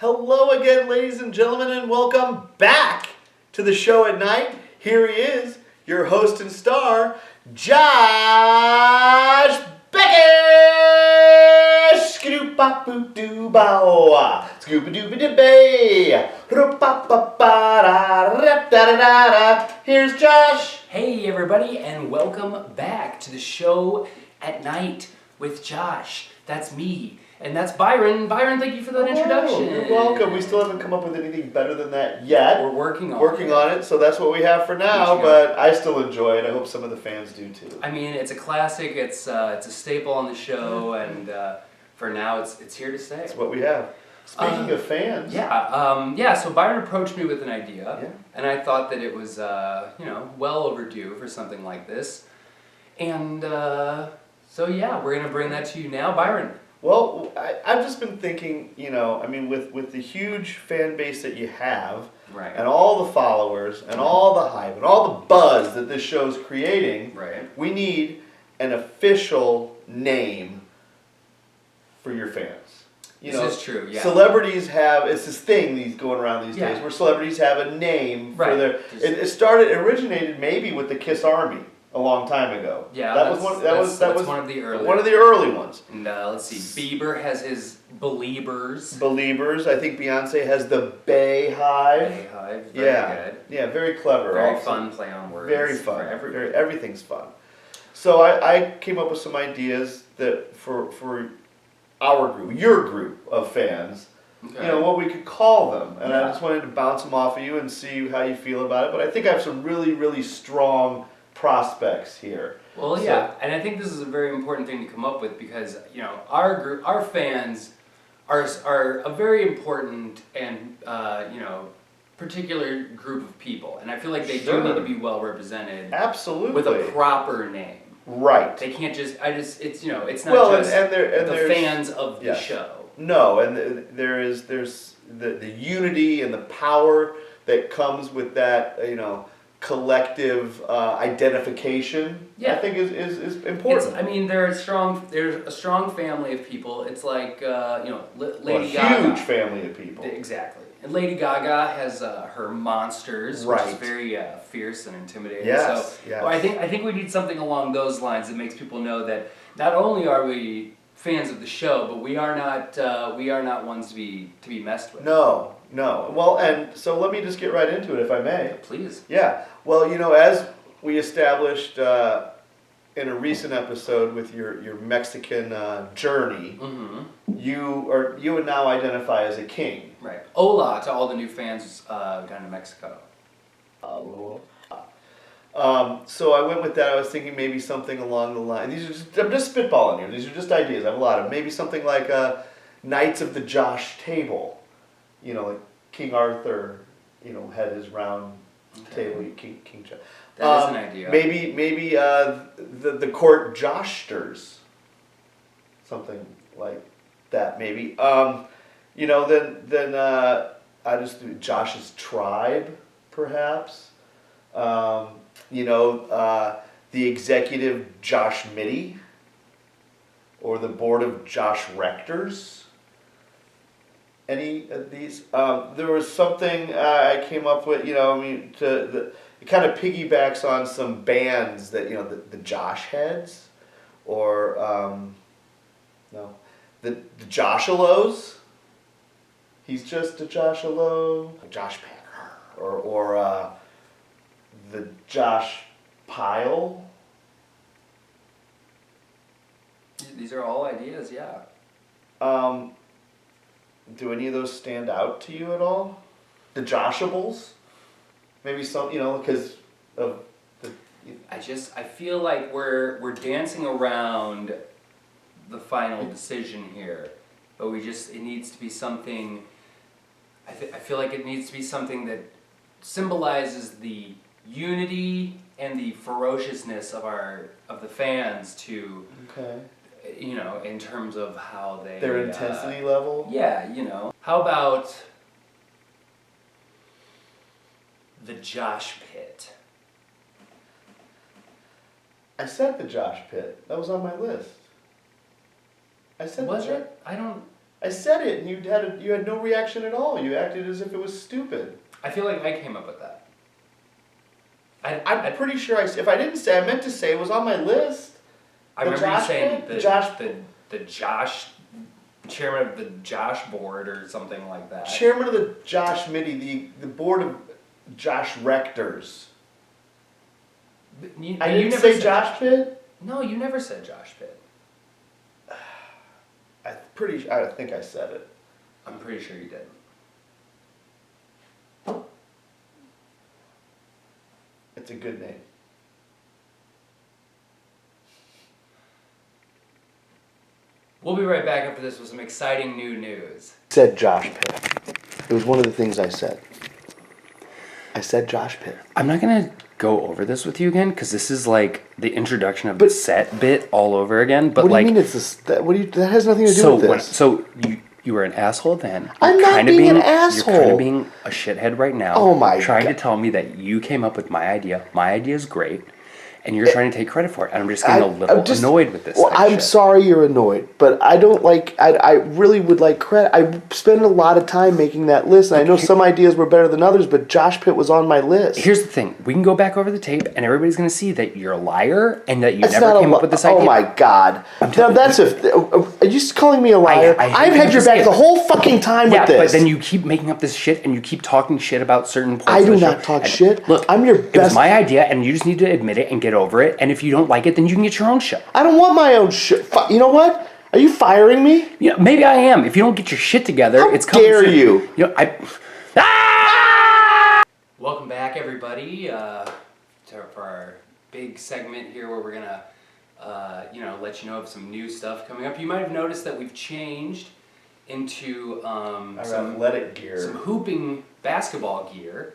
Hello again, ladies and gentlemen, and welcome back to the show at night. Here he is, your host and star, Josh Beckett. Skidoo-bop-boo-doo-bow. Scooba-dooba-doo-bay. Ru-pa-pa-pa-da-da-da-da-da. Here's Josh. Hey everybody, and welcome back to the show at night with Josh. That's me. And that's Byron. Byron, thank you for that introduction. You're welcome. We still haven't come up with anything better than that yet. We're working on it, so that's what we have for now, but I still enjoy it. I hope some of the fans do too. I mean, it's a classic, it's a staple on the show, and for now it's here to stay. That's what we have. Speaking of fans. So Byron approached me with an idea, and I thought that it was, well overdue for something like this. And we're going to bring that to you now. Byron. Well, I've just been thinking, with the huge fan base that you have, right, and all the followers, and all the hype, and all the buzz that this show's creating, right, we need an official name for your fans. This is true, yeah. Celebrities have, it's this thing going around these days, where celebrities have a name for their, it originated maybe with the Kiss Army. A long time ago. Yeah, that was one of the early ones. And let's see, Bieber has his Beliebers. I think Beyonce has the Bay Hive. Very good. Yeah, very clever. Very also. fun play on words. Very fun. Everything's fun. So I came up with some ideas that for our group, your group of fans. Okay. What we could call them, and I just wanted to bounce them off of you and see how you feel about it. But I think I have some really, really strong prospects here. Well, and I think this is a very important thing to come up with because our group, our fans, are a very important and particular group of people, and I feel like they do need to be well represented. Absolutely. With a proper name. Right. They can't just. It's not just the fans of the show. No, and there's the unity and the power that comes with that collective identification. I think is important. There's a strong family of people. It's like Lady Gaga. Huge family of people. Exactly. And Lady Gaga has her monsters, which is very fierce and intimidating. Yes. I think we need something along those lines that makes people know that not only are we fans of the show, but we are not ones to be messed with. No. Well, and so let me just get right into it, if I may. Please. Yeah. Well, as we established in a recent episode with your Mexican journey, you now identify as a king. Right. Hola to all the new fans down in Mexico. So I went with that. I was thinking maybe something along the line. I'm just spitballing here. These are just ideas. I have a lot of maybe something like Knights of the Josh Table. Like King Arthur, had his round table. King Josh. That is an idea. Maybe the court Joshters, something like that. Maybe. Then I just do Josh's Tribe, perhaps. The executive Josh Mitty, or the board of Josh Rectors. Any of these? There was something I came up with. It kind of piggybacks on some bands that the Josh Heads, or the Joshalos. He's just a Joshalo. Josh Packer, or the Josh Pile. These are all ideas, yeah. Do any of those stand out to you at all? The Joshables? Maybe some, because of the... I feel like we're dancing around the final decision here, but it needs to be something, I feel like it needs to be something that symbolizes the unity and the ferociousness of the fans to... Okay. In terms of how they... Their intensity level? Yeah, How about the Josh Pit? I said the Josh Pit. That was on my list. I said Was it? I don't... I said it, and you had no reaction at all. You acted as if it was stupid. I feel like I came up with that. I'm pretty sure if I didn't say, I meant to say it was on my list. I remember you saying the Josh chairman of the Josh board or something like that. Chairman of the Josh Committee, the board of Josh Rectors. I didn't say Josh Pitt? No, you never said Josh Pitt. I think I said it. I'm pretty sure you did. It's a good name. We'll be right back after this with some exciting new news. Said Josh Pitt. It was one of the things I said. I said Josh Pitt. I'm not gonna go over this with you again because this is like the introduction of the set bit all over again. But what do you mean it's this? That has nothing to do with this. So you were an asshole then. I'm not being an asshole. You're kind of being a shithead right now. Oh my Trying God. to tell me that you came up with my idea. My idea is great. And you're trying to take credit for it. And I'm just getting a little annoyed with this. Well, I'm sorry you're annoyed, but I don't like. I really would like credit. I spent a lot of time making that list, and I know some ideas were better than others, but Josh Pitt was on my list. Here's the thing: we can go back over the tape, and everybody's going to see that you're a liar and that you never came up with this idea. Oh my God! Now that's are you just calling me a liar? I've had your back the whole fucking time with this. Yeah, but then you keep making up this shit, and you keep talking shit about certain points. I do not talk shit. Look, I'm your best. It was my idea, and you just need to admit it and get over it. And if you don't like it, then you can get your own show. I don't want my own shit. You know what? Are you firing me? Yeah, maybe I am. If you don't get your shit together, How it's coming. Dare you? You know, Welcome back, everybody, for our big segment here, where we're gonna, let you know of some new stuff coming up. You might have noticed that we've changed into our athletic gear, some hooping basketball gear,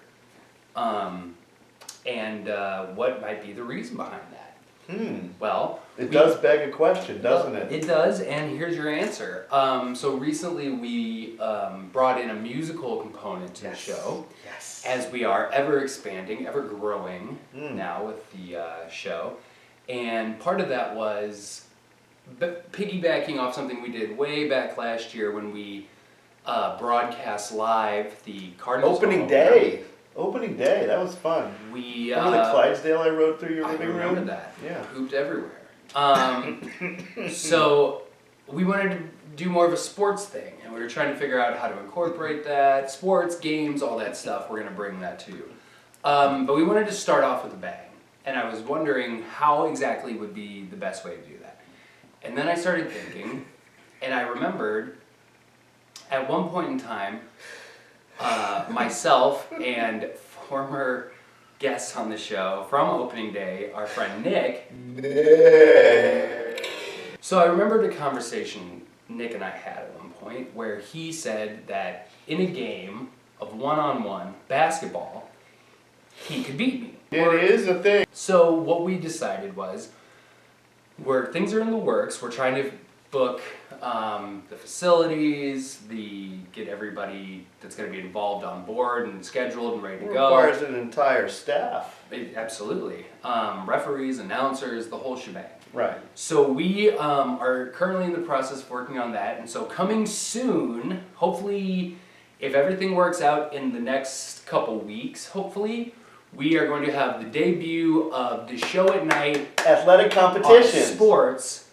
and what might be the reason behind that? Well, it does beg a question, doesn't it? It does, and here's your answer. So recently we brought in a musical component to the show. Yes. As we are ever expanding, ever growing now with the show. And part of that was piggybacking off something we did way back last year when we broadcast live the Cardinals Opening day, that was fun. Remember the Clydesdale I rode through your living room? I remember that. Yeah. Hooped everywhere. So we wanted to do more of a sports thing, and we were trying to figure out how to incorporate that. Sports, games, all that stuff, we're going to bring that to you. But we wanted to start off with a bang, and I was wondering how exactly would be the best way to do that. And then I started thinking, and I remembered at one point in time, myself and former guest on the show from opening day, our friend Nick. So I remembered a conversation Nick and I had at one point where he said that in a game of one-on-one basketball, he could beat me. It is a thing. So what we decided was, where things are in the works, we're trying to book the facilities, get everybody that's going to be involved on board and scheduled and ready to go. Requires an entire staff. Absolutely. Referees, announcers, the whole shebang. Right. So we are currently in the process of working on that, and so coming soon, hopefully, if everything works out in the next couple weeks, hopefully, we are going to have the debut of the show at night athletic competition sports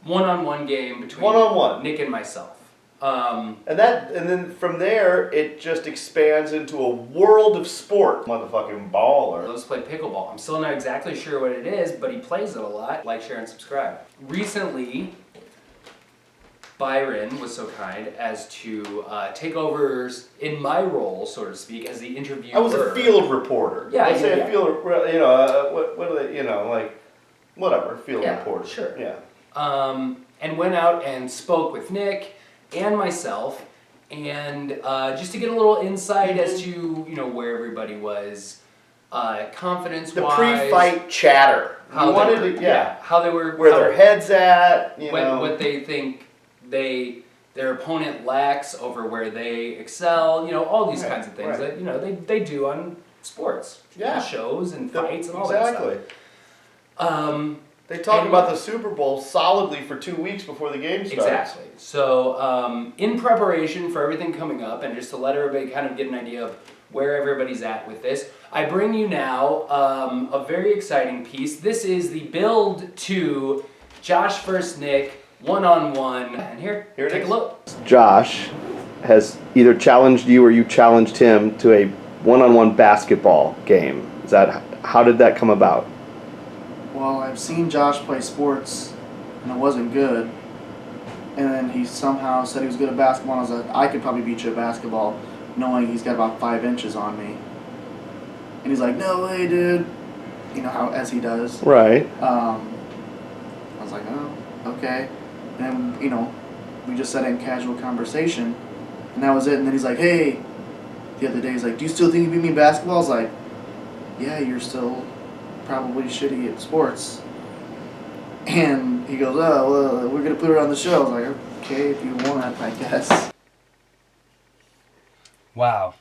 one-on-one game between Nick and myself. And then from there it just expands into a world of sport. Motherfucking baller. Let's play pickleball. I'm still not exactly sure what it is, but he plays it a lot. Like, share, and subscribe. Recently, Biron was so kind as to take over in my role, so to speak, as the interviewer. I was a field reporter. Yeah, Let's say a field, what are they, whatever, field reporter. Sure. Yeah. And went out and spoke with Nick and myself, and just to get a little insight as to where everybody was, confidence-wise. The pre-fight chatter. How they were, where their heads at. What they think their opponent lacks over where they excel. All these kinds of things that they do on sports. Yeah. Shows and fights and all that stuff. They talk about the Super Bowl solidly for 2 weeks before the game starts. Exactly. So in preparation for everything coming up, and just to let everybody kind of get an idea of where everybody's at with this, I bring you now a very exciting piece. This is the build to Josh vs. Nick one-on-one. And here take a look. Josh has either challenged you or you challenged him to a one-on-one basketball game. How did that come about? Well, I've seen Josh play sports, and it wasn't good. And then he somehow said he was good at basketball, and I was like, I could probably beat you at basketball, knowing he's got about 5 inches on me. And he's like, no way, dude. You know, as he does. Right. I was like, oh, okay. And then, we just said it in casual conversation, and that was it. And then he's like, hey, the other day, he's like, do you still think you beat me in basketball? I was like, yeah, you're still probably shitty at sports. And he goes, oh, well, we're going to put it on the show. I was like, okay, if you want, I guess. Wow.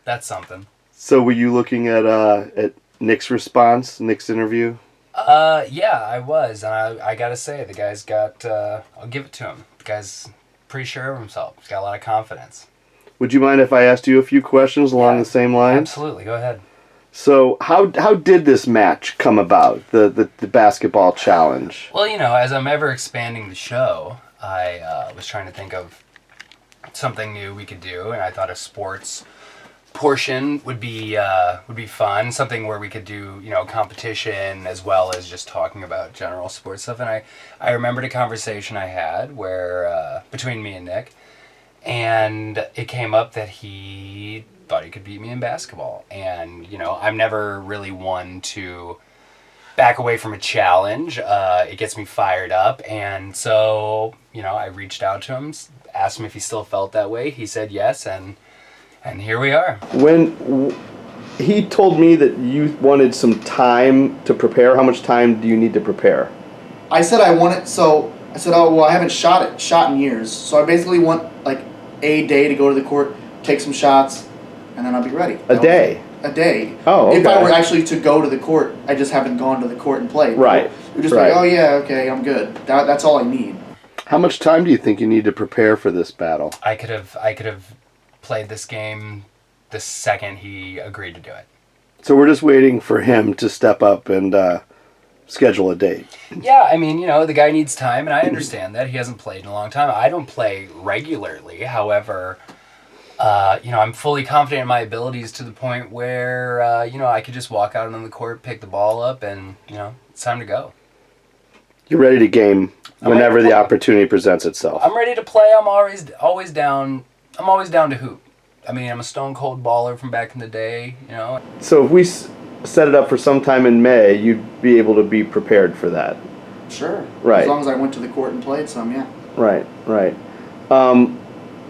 That's something. So were you looking at Nick's response, Nick's interview? Yeah, I was. And I gotta say, the guy's got, I'll give it to him. The guy's pretty sure of himself. He's got a lot of confidence. Would you mind if I asked you a few questions along the same lines? Absolutely, go ahead. So how did this match come about, the basketball challenge? Well, as I'm ever expanding the show, I was trying to think of something new we could do, and I thought a sports portion would be fun, something where we could do competition as well as just talking about general sports stuff. And I remembered a conversation I had where between me and Nick, and it came up that he thought he could beat me in basketball. And I'm never really one to back away from a challenge. It gets me fired up, and so I reached out to him, asked him if he still felt that way. He said yes, and here we are. When he told me that you wanted some time to prepare, how much time do you need to prepare? I said I want it, so I said, oh, well, I haven't shot in years. So I basically want like a day to go to the court, take some shots, and then I'll be ready. A day? A day. Oh, okay. If I were actually to go to the court, I just haven't gone to the court and played. Right. You're just like, oh yeah, okay, I'm good. That's all I need. How much time do you think you need to prepare for this battle? I could have played this game the second he agreed to do it. So we're just waiting for him to step up and schedule a date. Yeah, I mean, the guy needs time, and I understand that. He hasn't played in a long time. I don't play regularly. However, I'm fully confident in my abilities to the point where, I could just walk out on the court, pick the ball up, and, it's time to go. You're ready to game whenever the opportunity presents itself. I'm ready to play. I'm always down. I'm always down to hoop. I mean, I'm a stone cold baller from back in the day, So if we set it up for sometime in May, you'd be able to be prepared for that. Sure. Right. As long as I went to the court and played some, yeah. Right.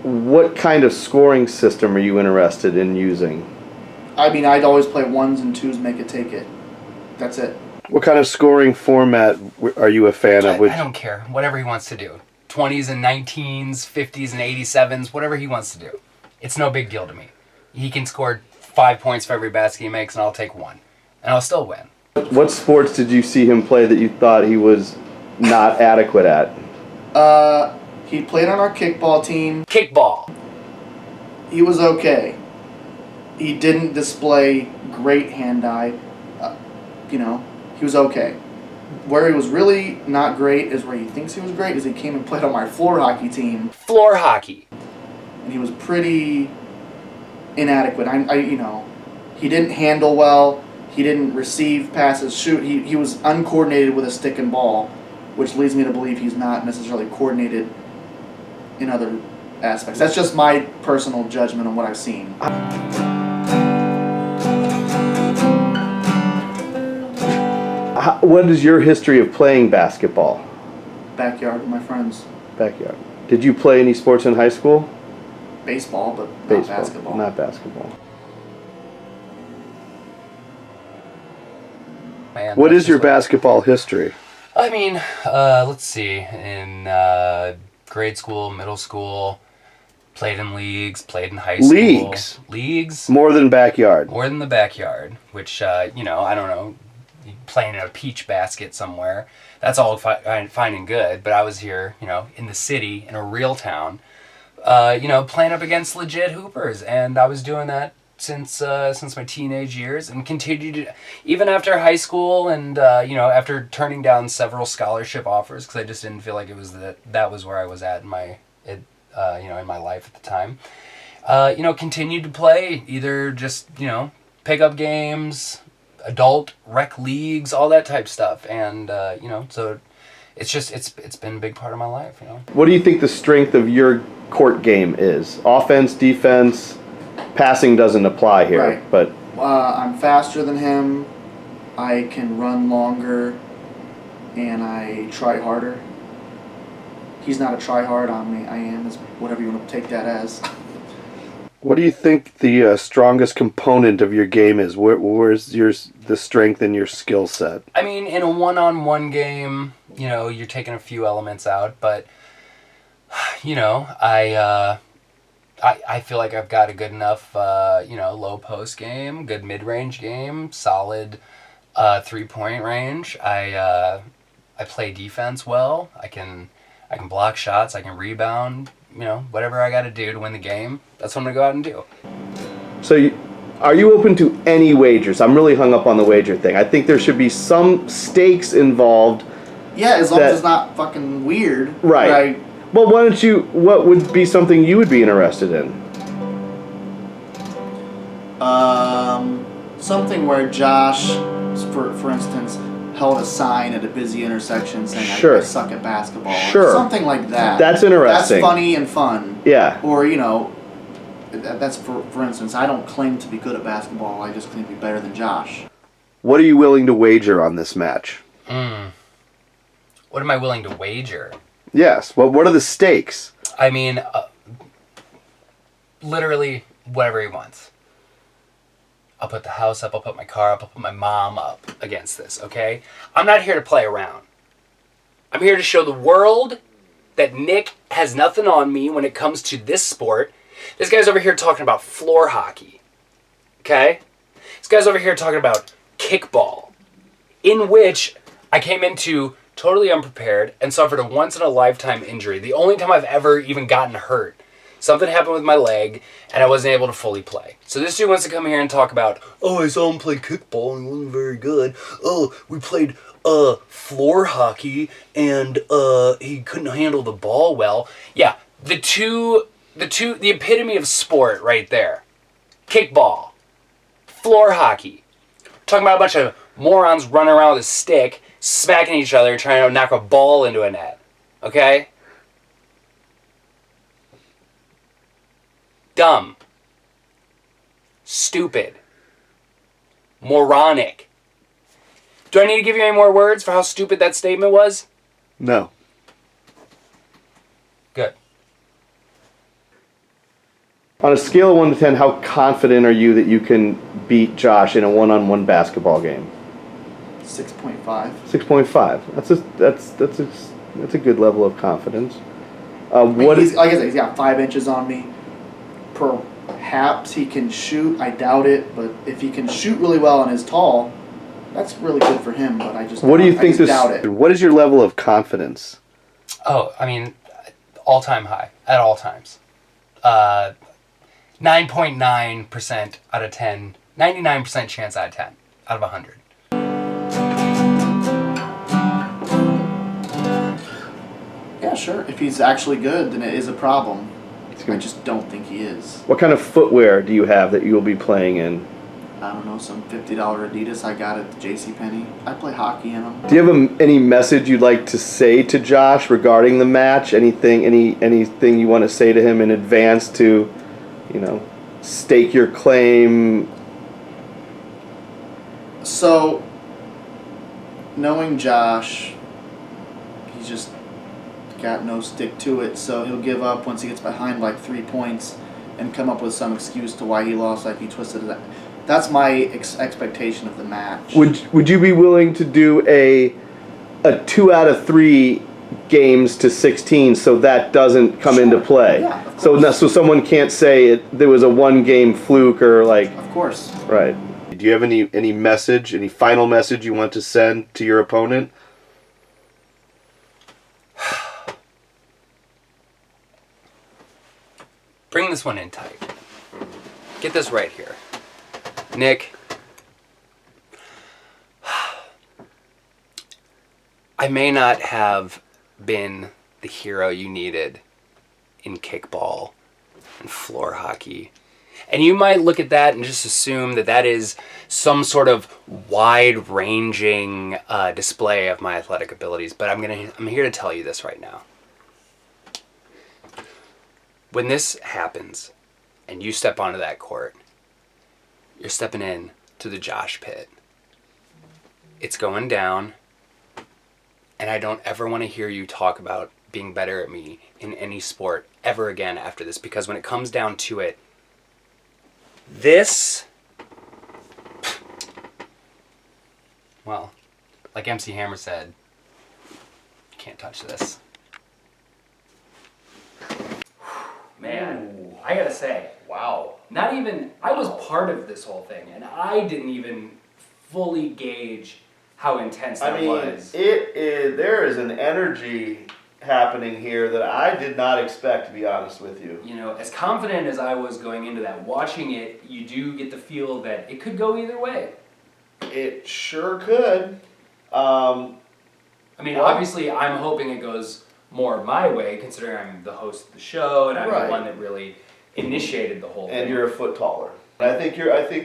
What kind of scoring system are you interested in using? I mean, I'd always play ones and twos, make it, take it. That's it. What kind of scoring format are you a fan of? I don't care. Whatever he wants to do. 20s and 19s, 50s and 87s, whatever he wants to do. It's no big deal to me. He can score 5 points for every basket he makes, and I'll take 1. And I'll still win. What sports did you see him play that you thought he was not adequate at? He played on our kickball team. Kickball. He was okay. He didn't display great hand-eye. He was okay. Where he was really not great is where he thinks he was great is he came and played on my floor hockey team. Floor hockey. And he was pretty inadequate. He didn't handle well. He didn't receive passes, shoot. He was uncoordinated with a stick and ball, which leads me to believe he's not necessarily coordinated in other aspects. That's just my personal judgment on what I've seen. What is your history of playing basketball? Backyard with my friends. Backyard. Did you play any sports in high school? Baseball, but not basketball. Not basketball. Man, what is your basketball history? I mean, let's see. In grade school, middle school, played in leagues, played in high school. Leagues? More than backyard. More than the backyard, which, I don't know. playing in a peach basket somewhere. That's all fine and good, but I was here, in the city, in a real town, playing up against legit hoopers, and I was doing that since my teenage years, and continued even after high school, and after turning down several scholarship offers because I just didn't feel like it was that was where I was at in my in my life at the time. Continued to play either just pick up games, adult rec leagues, all that type stuff, and so it's been a big part of my life. What do you think the strength of your court game is? Offense, defense, passing doesn't apply here, right. But I'm faster than him. I can run longer, and I try harder. He's not a try hard on me. I am, is whatever you want to take that as. what do you think the strongest component of your game is? Where's the strength in your skill set? I mean, in a one-on-one game, you're taking a few elements out, but I feel like I've got a good enough low post game, good mid-range game, solid 3-point range. I play defense well. I can block shots. I can rebound. Whatever I got to do to win the game, that's what I'm gonna go out and do. So, are you open to any wagers? I'm really hung up on the wager thing. I think there should be some stakes involved. Yeah, as long as it's not fucking weird. Right. Well, what would be something you would be interested in? Something where Josh, for instance, held a sign at a busy intersection saying, Sure. I suck at basketball. Sure. Something like that. That's interesting. That's funny and fun. Yeah. Or, that's for instance, I don't claim to be good at basketball. I just claim to be better than Josh. What are you willing to wager on this match? What am I willing to wager? Yes. Well, what are the stakes? I mean, literally whatever he wants. I'll put the house up, I'll put my car up, I'll put my mom up against this, okay? I'm not here to play around. I'm here to show the world that Nick has nothing on me when it comes to this sport. This guy's over here talking about floor hockey, okay? This guy's over here talking about kickball, in which I came into totally unprepared and suffered a once-in-a-lifetime injury. The only time I've ever even gotten hurt. Something happened with my leg, and I wasn't able to fully play. So this dude wants to come here and talk about, I saw him play kickball and he wasn't very good. We played floor hockey and he couldn't handle the ball well. Yeah, the epitome of sport right there. Kickball, floor hockey. Talking about a bunch of morons running around with a stick, smacking each other, trying to knock a ball into a net. Okay? Dumb. Stupid. Moronic. Do I need to give you any more words for how stupid that statement was? No. Good. On a scale of 1 to 10, how confident are you that you can beat Josh in a one-on-one basketball game? 6.5. 6.5. That's a good level of confidence. Like I said, he's got 5 inches on me. Perhaps he can shoot. I doubt it, but if he can shoot really well and is tall, that's really good for him. But I just what do you think doubt it. What is your level of confidence? Oh, I mean, all-time high at all times. 9.9% out of 10. 99% chance out of 10 out of 100. Yeah, sure. If he's actually good, then it is a problem. I just don't think he is. What kind of footwear do you have that you'll be playing in? I don't know, some $50 Adidas I got at JCPenney. I play hockey in them. Do you have any message you'd like to say to Josh regarding the match? Anything you want to say to him in advance to, stake your claim? So, knowing Josh, he's just got no stick to it, so he'll give up once he gets behind like 3 points and come up with some excuse to why he lost, like he twisted it. That's my expectation of the match. Would you be willing to do a 2 out of 3 games to 16 so that doesn't come into play? Yeah, of course. So someone can't say there was a 1-game fluke or like. Of course. Right. Do you have any message, any final message you want to send to your opponent? Bring this one in tight. Get this right here. Nick, I may not have been the hero you needed in kickball and floor hockey. And you might look at that and just assume that that is some sort of wide-ranging display of my athletic abilities. But I'm here to tell you this right now. When this happens and you step onto that court, you're stepping in to the Josh pit. It's going down, and I don't ever want to hear you talk about being better at me in any sport ever again after this, because when it comes down to it, this, well, like MC Hammer said, you can't touch this. Man, I gotta say, wow. Not even, I was part of this whole thing, and I didn't even fully gauge how intense that was. There is an energy happening here that I did not expect, to be honest with you. You know, as confident as I was going into that, watching it, you do get the feel that it could go either way. It sure could. I mean, obviously, I'm hoping it goes more my way, considering I'm the host of the show and I'm the one that really initiated the whole thing. And you're a foot taller. I think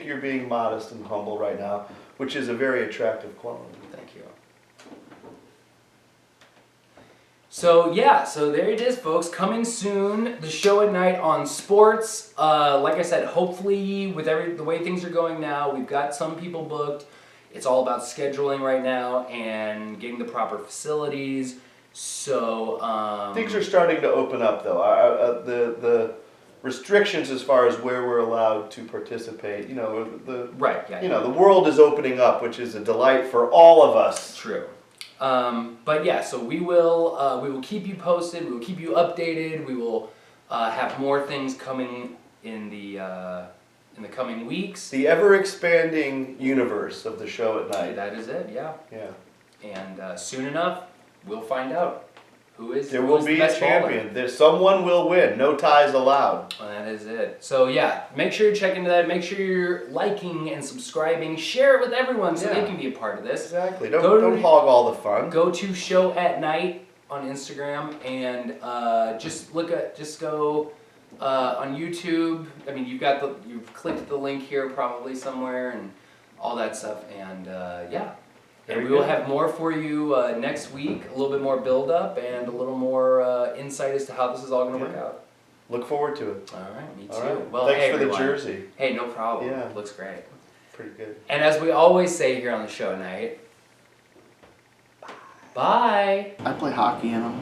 you're being modest and humble right now, which is a very attractive quality. Thank you. So yeah, so there it is, folks. Coming soon, the show at night on sports. Like I said, hopefully with the way things are going now, we've got some people booked. It's all about scheduling right now and getting the proper facilities. So things are starting to open up, though. The restrictions as far as where we're allowed to participate, you know, the world is opening up, which is a delight for all of us. True. But yeah, so we will keep you posted. We will keep you updated. We will have more things coming in the coming weeks. The ever expanding universe of the show at night. That is it. Yeah. Yeah. And soon enough, we'll find out who is. There will be a champion. Someone will win. No ties allowed. Well, that is it. So yeah, make sure you check into that. Make sure you're liking and subscribing. Share it with everyone so they can be a part of this. Exactly. Don't hog all the fun. Go to Show at Night on Instagram and just go on YouTube. I mean, you've clicked the link here probably somewhere and all that stuff. And yeah. And we will have more for you next week, a little bit more build-up and a little more insight as to how this is all going to work out. Look forward to it. All right, me too. All right. Well, thanks hey, for everyone. the jersey. Hey, no problem. Yeah. Looks great. Pretty good. And as we always say here on the show night, bye. I play hockey in them.